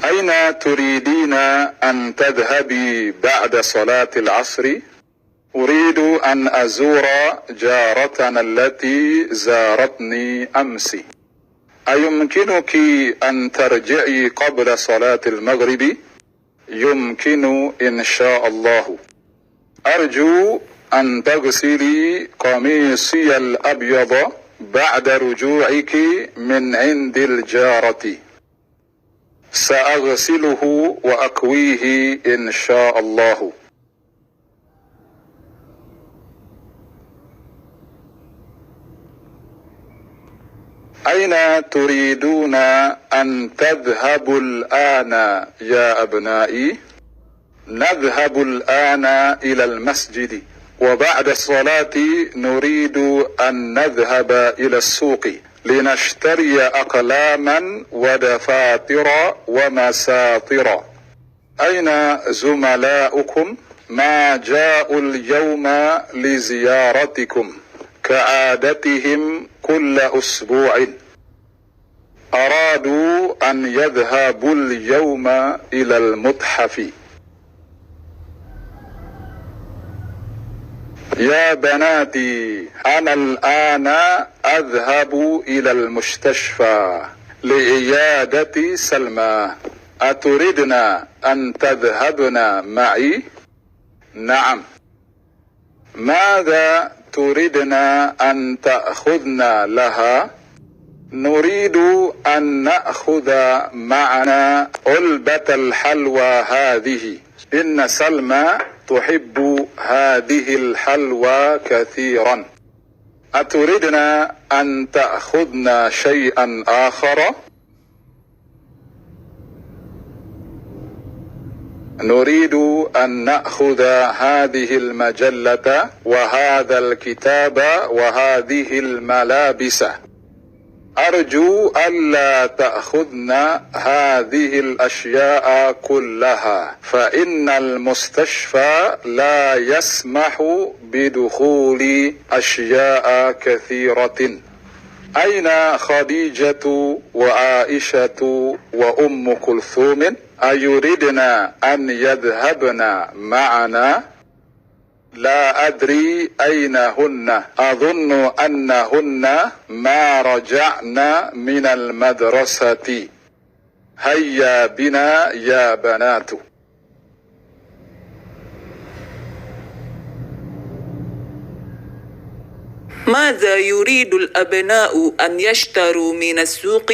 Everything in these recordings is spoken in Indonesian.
أين تريدين أن تذهبي بعد صلاة العصر؟ أريد أن أزور جارتنا التي زارتني أمس. أيمكنك أن ترجعي قبل صلاة المغرب؟ يمكن إن شاء الله. أرجو أن تغسلي قميصي الأبيض بعد رجوعك من عند الجارة. سأغسله وأكويه إن شاء الله. أين تريدون أن تذهبوا الآن يا أبنائي؟ نذهب الآن إلى المسجد، وبعد الصلاة نريد أن نذهب إلى السوق لنشتري أقلاما ودفاتر ومساطر. أين زملاؤكم؟ ما جاءوا اليوم لزيارتكم كعادتهم كل أسبوع. أرادوا أن يذهبوا اليوم إلى المتحف. يا بناتي، أنا الآن أذهب إلى المستشفى لعيادة سلمى. أتردن أن تذهبن معي؟ نعم. ماذا تريدن أن تأخذن لها؟ نريد أن نأخذ معنا علبة الحلوى هذه. إن سلمى تحب هذه الحلوى كثيرا. أتريدن أن تأخذن شيئا آخر؟ نريد أن نأخذ هذه المجلة وهذا الكتاب وهذه الملابس. أرجو ألا تأخذن هذه الأشياء كلها، فإن المستشفى لا يسمح بدخول أشياء كثيرة. أين خديجة وعائشة وأم كلثوم؟ أيريدن أن يذهبن معنا؟ لا أدري أين هن. أظن أنهن ما رجعن من المدرسة. هيا بنا يا بنات. ماذا يريد الأبناء أن يشتروا من السوق؟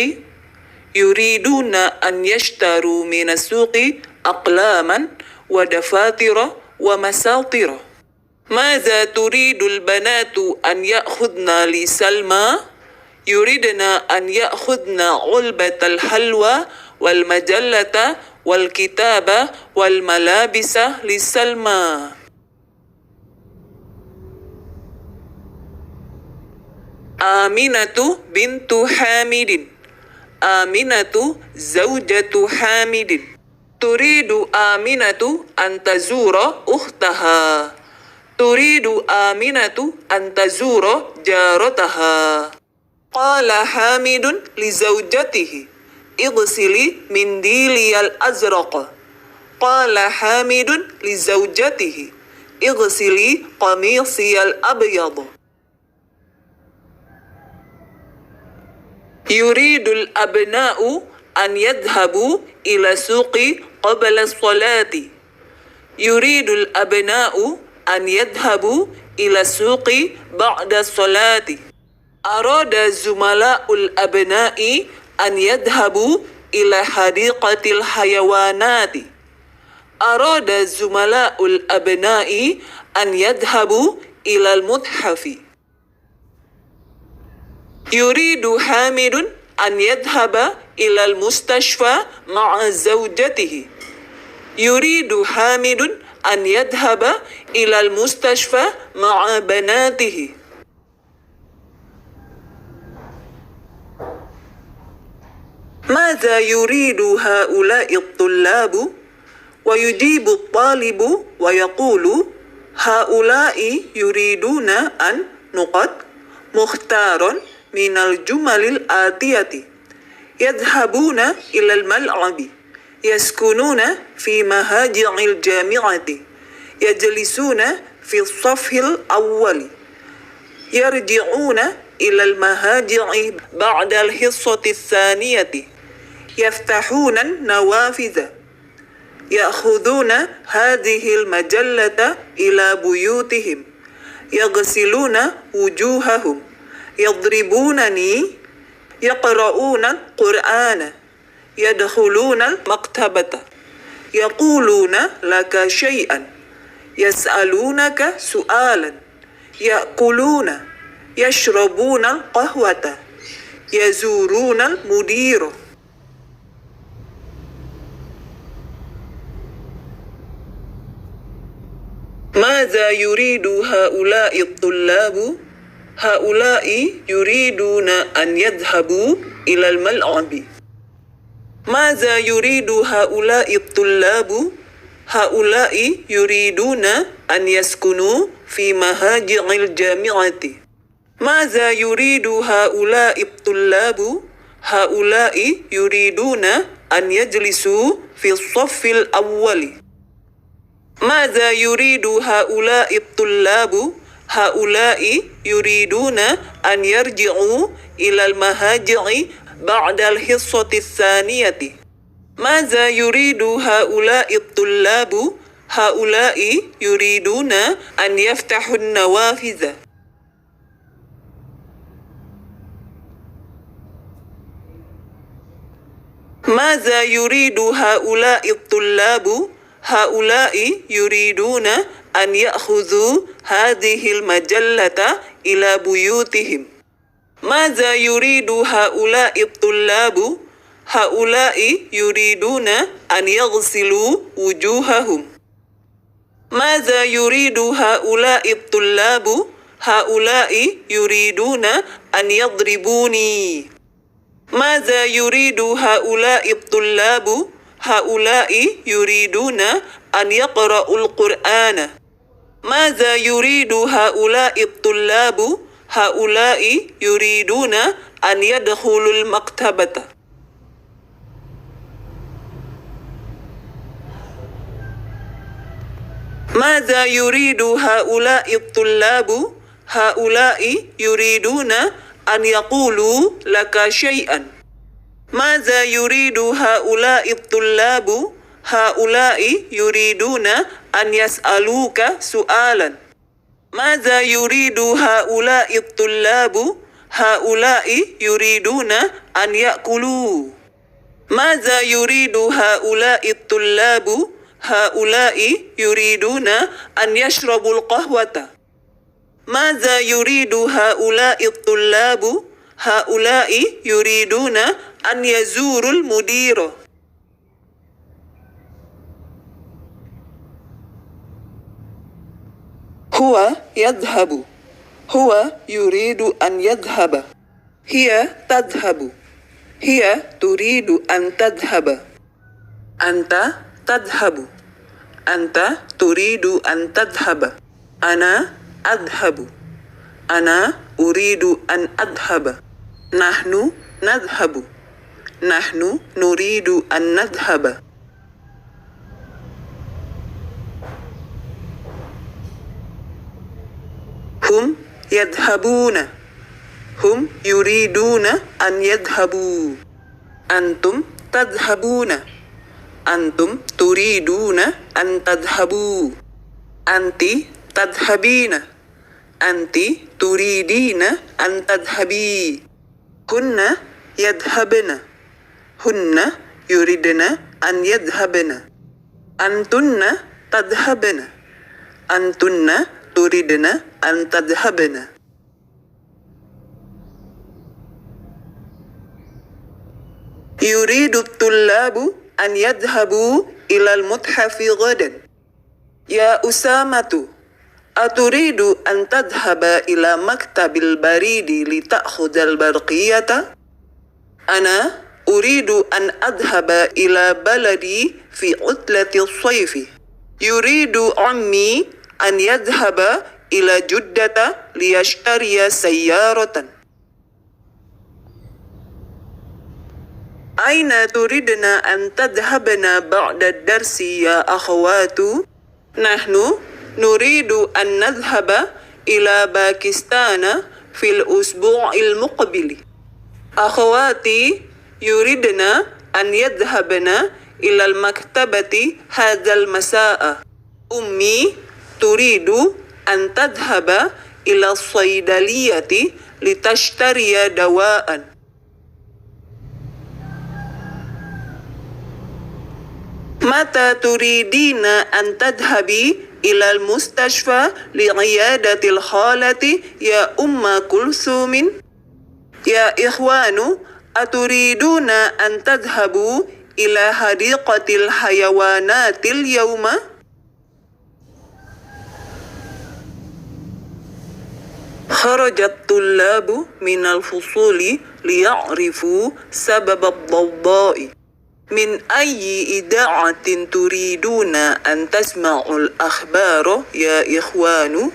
يريدون أن يشتروا من السوق أقلاما ودفاتر ومساطر. ماذا تريد البنات أن يأخذن لسلمى؟ يريدن أن يأخذن علبة الحلوى والمجلة والكتاب والملابس لسلمى. آمنة بنت حامد. آمنة زوجة حامد. تريد آمنة أن تزور أختها. تريد آمنة أن تزور جارتها. قال حامد لزوجته: اغسلي منديلي الأزرق. قال حامد لزوجته: اغسلي قميصي الأبيض. يريد الأبناء أن يذهبوا إلى السوق قبل الصلاة. يريد الأبناء أن يذهبوا إلى السوق بعد الصلاة. أراد زملاء الأبناء أن يذهبوا إلى حديقة الحيوانات. أراد زملاء الأبناء أن يذهبوا إلى المتحف. يريد حامد أن يذهب إلى المستشفى مع زوجته. يريد حامد أن يذهب إلى المستشفى مع بناته. ماذا يريد هؤلاء الطلاب؟ ويجيب الطالب ويقول: هؤلاء يريدون أن مختار من الجمل الآتية: يذهبون إلى الملعب، يسكنون في مهاجع الجامعة يجلسون في الصف الأول يرجعون إلى المهاجع بعد الحصة الثانية يفتحون النوافذ يأخذون هذه المجلة إلى بيوتهم يغسلون وجوههم يضربونني يقرؤون القرآن يدخلون المكتبة يقولون لك شيئا يسألونك سؤالا يأكلون يشربون القهوة يزورون المدير. ماذا يريد هؤلاء الطلاب؟ هؤلاء يريدون أن يذهبوا إلى الملعب. ماذا يريد هؤلاء الطلاب؟ هؤلاء يريدون أن يسكنوا في مهاجع الجامعة. ماذا يريد هؤلاء الطلاب؟ هؤلاء يريدون أن يجلسوا في الصف الأول. ماذا يريد هؤلاء الطلاب؟ هؤلاء يريدون أن يرجعوا إلى المهاجع بعد الحصة الثانية. ماذا يريد هؤلاء الطلاب؟ هؤلاء يريدون أن يفتحوا النوافذ. ماذا يريد هؤلاء الطلاب؟ هؤلاء يريدون أن يأخذوا هذه المجلة إلى بيوتهم. ماذا يريد هؤلاء الطلاب؟ هؤلاء يريدون أن يغسلوا وجوههم. ماذا يريد هؤلاء الطلاب؟ هؤلاء يريدون أن يضربوني. ماذا يريد هؤلاء الطلاب؟ هؤلاء يريدون أن يقرأوا القرآن. ماذا يريد هؤلاء الطلاب؟ هؤلاء يريدون أن يدخلوا المكتبة. ماذا يريد هؤلاء الطلاب؟ هؤلاء يريدون أن يقولوا لك شيئا. ماذا يريد هؤلاء الطلاب؟ هؤلاء يريدون أن يسألوك سؤالا. ماذا يريد هؤلاء الطلاب؟ هؤلاء يريدون أن يأكلوا. ماذا يريد هؤلاء الطلاب؟ هؤلاء يريدون أن يشربوا القهوة. ماذا يريد هؤلاء الطلاب؟ هؤلاء يريدون أن يزوروا المدير. هو يذهب. هو يريد أن يذهب. هي تذهب. هي تريد أن تذهب. أنت تذهب. أنت تريد أن تذهب. أنا أذهب. أنا أريد أن أذهب. نحن نذهب. نحن نريد أن نذهب. هم يذهبون. هم يريدون أن يذهبوا. أنتم تذهبون. أنتم تريدون أن تذهبوا. أنت تذهبين. أنت تريدين أن تذهبي. هن يذهبن. هن يريدن أن يذهبن. أنتن تذهبن. أنتن تريدن أن تذهبن. يريد الطلاب أن يذهبوا إلى المتحف غدا. يا أسامة، أتريد أن تذهب إلى مكتب البريد لتأخذ البرقية؟ أنا أريد أن أذهب إلى بلدي في عطلة الصيف. يريد عمي أن يذهب إلى جدة ليشتري سيارة. Aina turidna an tadhhabna ba'da darsi ya akhawatu? Nahnu nuridu an nadhhaba ila Pakistana fil usbu'il muqbili. Akhawati yuridna an yadhhabna ila al-maktabati hadzal masa'a. Ummi turidu an tadhhaba ila as-saydaliyati litashtariya dawa'an. Mata turidina an tadhhabi ila al-mustashfa li'iyadatil khalati ya Umma Kulsumin? Ya ikhwanu, aturiduna an tadhhabu ila hadiqatil hayawanatil yawma? Kharajat tullabu minal fusuli liya'rifu sabab ad-dawda'i. Min ayyi ida'atin turiduna an tasma'ul akhbaro ya ikhwanu?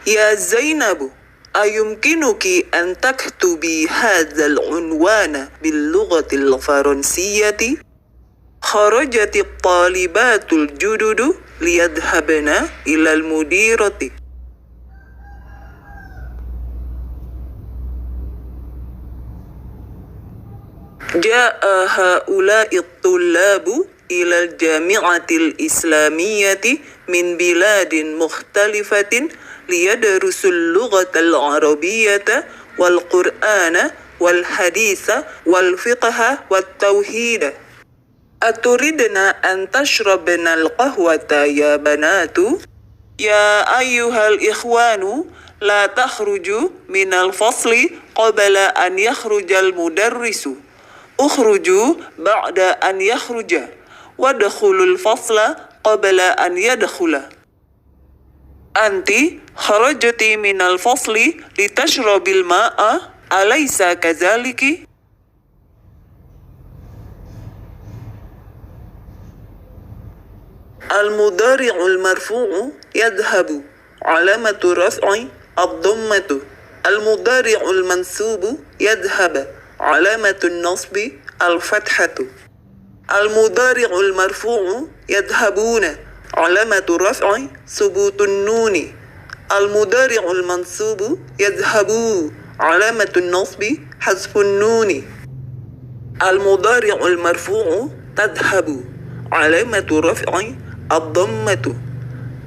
Ya Zainabu, ayumkinuki an taktubi hadzal unwana bil lughatil faransiyyati? Kharajati at-talibatul jududu liyadhhabna ila al-mudirati. جاء هؤلاء الطلاب إلى الجامعة الإسلامية من بلاد مختلفة ليدرسوا اللغة العربية والقرآن والحديث والفقه والتوحيد. أتردنا أن تشربن القهوة يا بنات؟ يا أيها الإخوان، لا تخرجوا من الفصل قبل أن يخرج المدرس. Ukhruju ba'da an yakhruja wadkhulul fasla qabla an yadkhula. Anti kharajti minal fasli litashrabil ma'a, alaysa kadzaliki? Al-mudari'ul marfu'u yadhhabu, alamatu raf'i ad-dhammatu. Al-mudari'ul mansubu yadhhaba, علامة النصب الفتحة. المضارع المرفوع يذهبون، علامة الرفع ثبوت النون. المضارع المنصوب يذهبوا، علامة النصب حذف النون. المضارع المرفوع تذهب، علامة الرفع الضمة.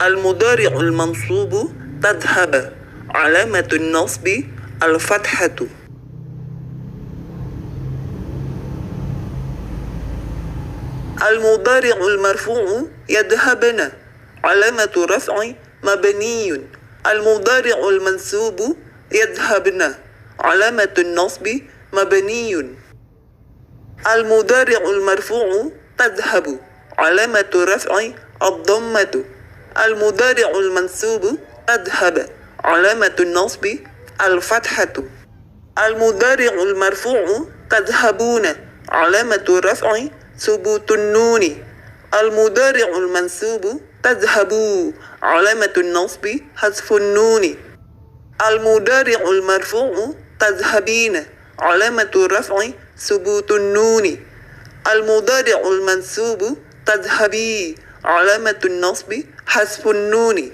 المضارع المنصوب تذهب، علامة النصب الفتحة. المضارع المرفوع يذهبن، علامة رفع مبني. المضارع المنصوب يذهبن، علامة النصب مبني. المضارع المرفوع تذهب، علامة رفع الضمة. المضارع المنصوب تذهب، علامة النصب الفتحة. المضارع المرفوع تذهبون، علامة رفع ثبوت النون. المضارع المنصوب تذهبوا، علامة النصب حذف النون. المضارع المرفوع تذهبين، علامة الرفع ثبوت النون. المضارع المنصوب تذهبي، علامة النصب حذف النون.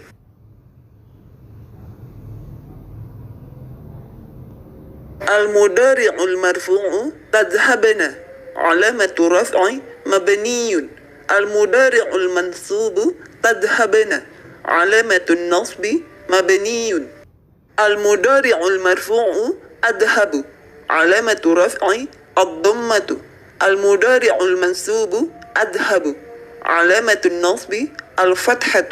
المضارع المرفوع تذهبن، علامة رفع مبني. المضارع المنصوب تذهبن، علامة النصب مبني. المضارع المرفوع أذهب، علامة رفع الضمة. المضارع المنصوب أذهب، علامة النصب الفتحة.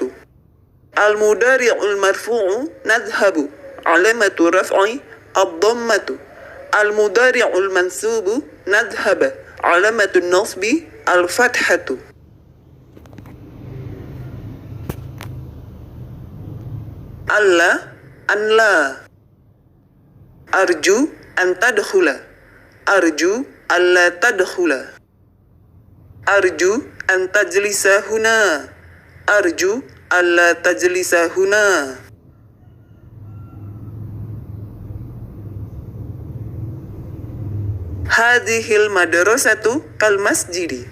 المضارع المرفوع نذهب، علامة رفع الضمة. المضارع المنصوب نذهب، علامة النصب الفتحة. ألا أن لا. أرجو أن تدخل، أرجو ألا تدخل. أرجو أن تجلس هنا، أرجو ألا تجلس هنا. Hadhil madrasatu kal masjidi.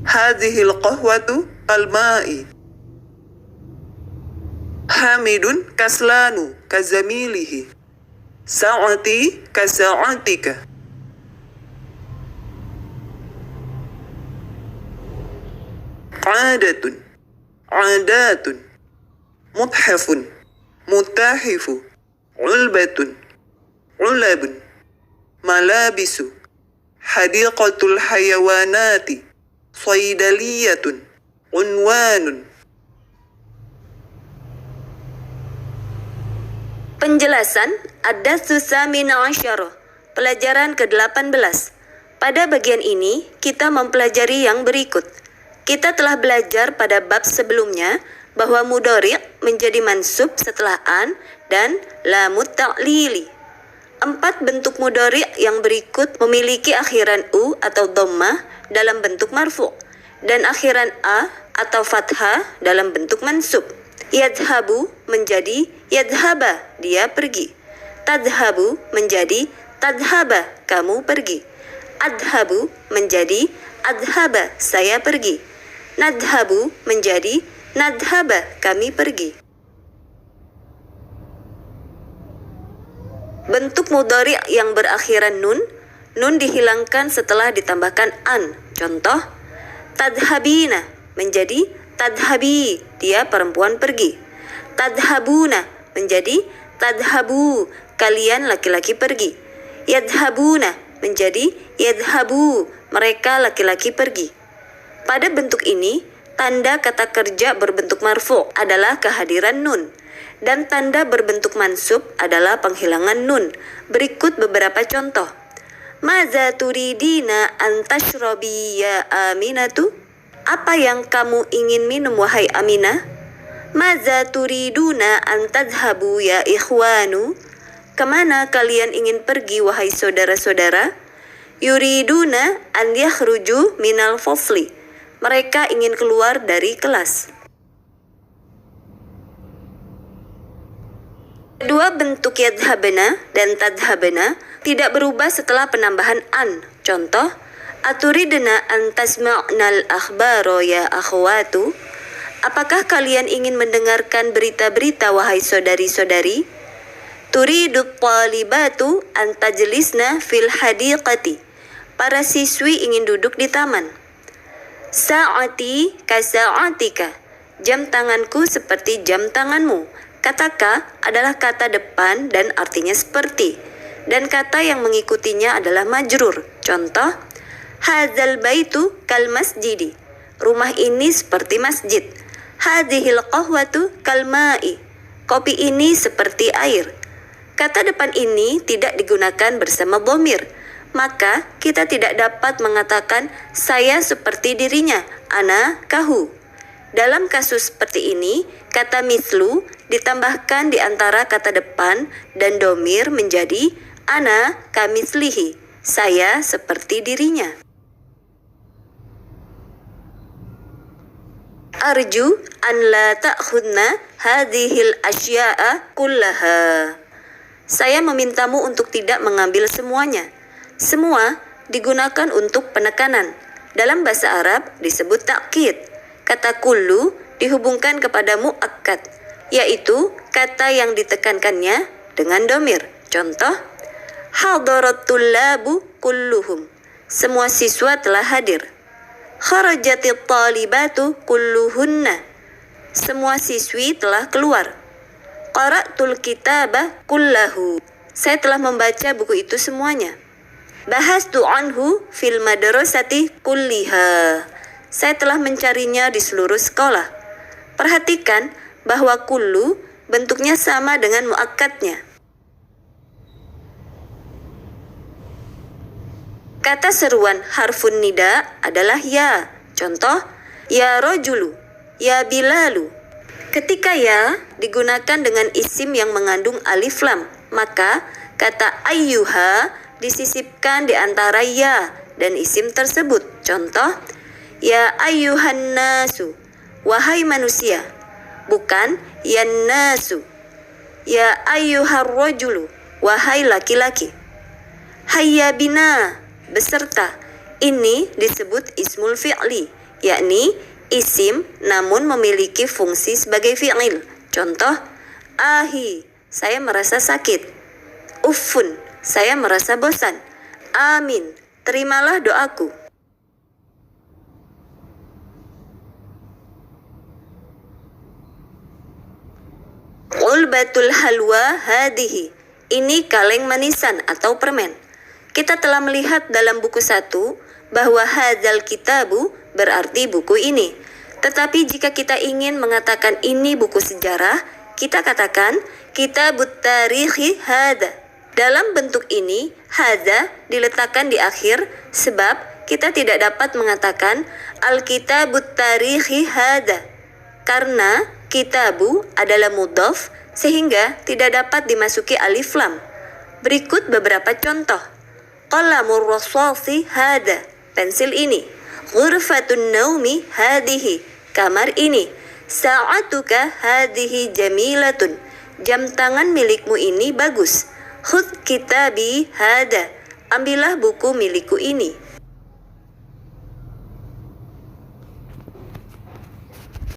Hadhil qahwatu kal ma'i. Hamidun kaslanu kazamilihi. Sa'ati kasa'atika. Adatun, adatun. Muthafun, mutahifu. Ulbatun, ulabun. Malabisu, hadiqatul hayawanati. Saydaliyatun, unwanun. Penjelasan Ad-Darsus Tsamina Asyara, pelajaran ke-18. Pada bagian ini, kita mempelajari yang berikut. Kita telah belajar pada bab sebelumnya bahwa mudhari' menjadi mansub setelah an dan lamut ta'lili. 4 bentuk mudhari' yang berikut memiliki akhiran u atau dhammah dalam bentuk marfu' dan akhiran a atau fathah dalam bentuk mansub. Yadhabu menjadi yadhaba, dia pergi. Tadhabu menjadi tadhaba, kamu pergi. Adhabu menjadi adhaba, saya pergi. Nadhabu menjadi nadhaba, kami pergi. Bentuk mudhari' yang berakhiran nun, nun dihilangkan setelah ditambahkan an. Contoh, tadhabina menjadi tadhabi, dia perempuan pergi. Tadhabuna menjadi tadhabu, kalian laki-laki pergi. Yadhabuna menjadi yadhabu, mereka laki-laki pergi. Pada bentuk ini, tanda kata kerja berbentuk marfu' adalah kehadiran nun, dan tanda berbentuk mansub adalah penghilangan nun. Berikut beberapa contoh. Maza turidina an tashrabi ya Aminatu? Apa yang kamu ingin minum wahai Aminah? Maza turiduna an tadhhabu ya ikhwanu? Kemana kalian ingin pergi wahai saudara-saudara? Yuriduna an yakhruju minal fasli. Mereka ingin keluar dari kelas. Kedua bentuk yadhabna dan tadhabna tidak berubah setelah penambahan an. Contoh, aturidna an tasma'nal akhbaro ya akhwatu? Apakah kalian ingin mendengarkan berita-berita wahai saudari-saudari? Turidu talibatu an tajlisna fil hadiqati. Para siswi ingin duduk di taman. Sa'ati kasa'atika. Jam tanganku seperti jam tanganmu. Kata ka adalah kata depan dan artinya seperti. Dan kata yang mengikutinya adalah majrur. Contoh, hadzal baitu kal masjidi. Rumah ini seperti masjid. Hadhil qahwatu kal ma'i. Kopi ini seperti air. Kata depan ini tidak digunakan bersama dhamir. Maka kita tidak dapat mengatakan saya seperti dirinya, ana kahu. Dalam kasus seperti ini, kata mithlu ditambahkan di antara kata depan dan dhamir menjadi ana kamitslihi, saya seperti dirinya. Arju an la ta'khudna hadhil asya'a kullaha. Saya memintamu untuk tidak mengambil semuanya. Semua digunakan untuk penekanan. Dalam bahasa Arab disebut ta'kid. Kata kullu dihubungkan kepada mu'akkad, yaitu kata yang ditekankannya dengan dhamir. Contoh, hadarat tullabu kulluhum. Semua siswa telah hadir. Kharajatit talibatu kulluhunna. Semua siswi telah keluar. Qara'tul kitaba kullahu. Saya telah membaca buku itu semuanya. Bahastu anhu fil madrasati kulliha. Saya telah mencarinya di seluruh sekolah. Perhatikan bahwa kullu bentuknya sama dengan muakkadnya. Kata seruan harfun nida adalah ya. Contoh, ya rojulu, ya bilalu. Ketika ya digunakan dengan isim yang mengandung alif lam, maka kata ayyuha disisipkan di antara ya dan isim tersebut. Contoh, ya ayyuhan nasu, wahai manusia. Bukan ya nasu. Ya ayyuhar rajulu, wahai laki-laki. Hayya bina, beserta. Ini disebut ismul fi'li, yakni isim namun memiliki fungsi sebagai fi'il. Contoh, ahi, saya merasa sakit. Uffun, saya merasa bosan. Amin, terimalah doaku. Ulbatul halwa hadihi, ini kaleng manisan atau permen. Kita telah melihat dalam buku 1 bahwa hadzal kitabu berarti buku ini. Tetapi jika kita ingin mengatakan ini buku sejarah, kita katakan kitabut tarikhi hada. Dalam bentuk ini, hada diletakkan di akhir sebab kita tidak dapat mengatakan al-kitabut tarikhi hada. Karena kitabu adalah mudhaf sehingga tidak dapat dimasuki alif lam. Berikut beberapa contoh. Qalamur rasasi hada, pensil ini. Ghurfatun naumi hadihi, kamar ini. Sa'atuka hadihi jamilatun, jam tangan milikmu ini bagus. Khudh kitabi hada, ambillah buku milikku ini.